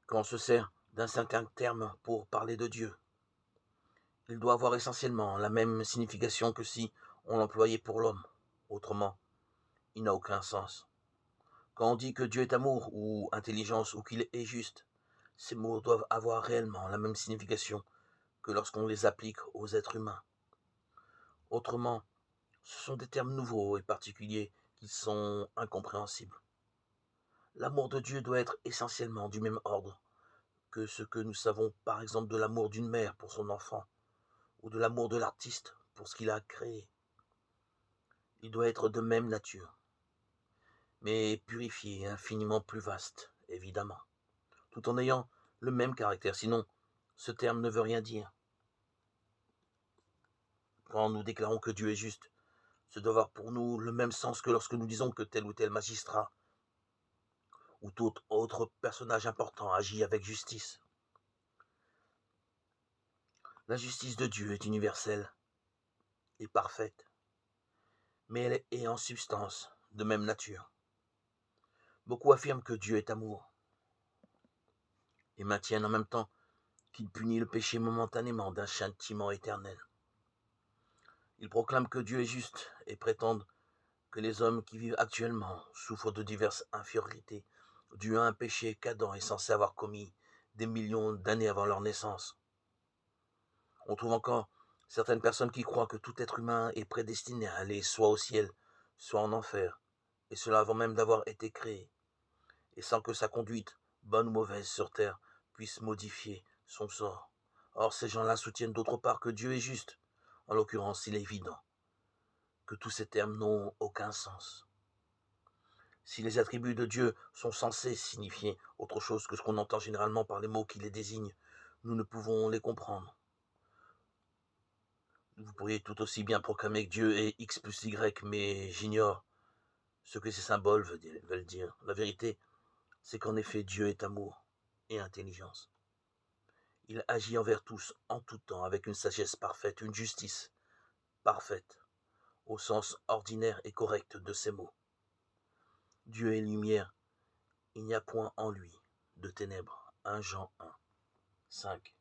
Quand on se sert d'un certain terme pour parler de Dieu, il doit avoir essentiellement la même signification que si on l'employait pour l'homme. Autrement, il n'a aucun sens. Quand on dit que Dieu est amour ou intelligence ou qu'il est juste, ces mots doivent avoir réellement la même signification que lorsqu'on les applique aux êtres humains. Autrement, ce sont des termes nouveaux et particuliers qui sont incompréhensibles. L'amour de Dieu doit être essentiellement du même ordre que ce que nous savons par exemple de l'amour d'une mère pour son enfant ou de l'amour de l'artiste pour ce qu'il a créé. Il doit être de même nature, mais purifié et infiniment plus vaste, évidemment, tout en ayant le même caractère, sinon ce terme ne veut rien dire. Quand nous déclarons que Dieu est juste, ce doit avoir pour nous le même sens que lorsque nous disons que tel ou tel magistrat ou tout autre personnage important agit avec justice. La justice de Dieu est universelle et parfaite, mais elle est en substance de même nature. Beaucoup affirment que Dieu est amour et maintiennent en même temps qu'il punit le péché momentanément d'un châtiment éternel. Ils proclament que Dieu est juste et prétendent que les hommes qui vivent actuellement souffrent de diverses infériorités dues à un péché qu'Adam est censé avoir commis des millions d'années avant leur naissance. On trouve encore certaines personnes qui croient que tout être humain est prédestiné à aller soit au ciel, soit en enfer, et cela avant même d'avoir été créé, et sans que sa conduite, bonne ou mauvaise sur terre, puisse modifier son sort. Or, ces gens-là soutiennent d'autre part que Dieu est juste. En l'occurrence, il est évident que tous ces termes n'ont aucun sens. Si les attributs de Dieu sont censés signifier autre chose que ce qu'on entend généralement par les mots qui les désignent, nous ne pouvons les comprendre. Vous pourriez tout aussi bien proclamer que Dieu est X plus Y, mais j'ignore ce que ces symboles veulent dire. La vérité, c'est qu'en effet, Dieu est amour et intelligence. Il agit envers tous, en tout temps, avec une sagesse parfaite, une justice parfaite, au sens ordinaire et correct de ces mots. Dieu est lumière, il n'y a point en lui de ténèbres. 1 Jean 1, 5.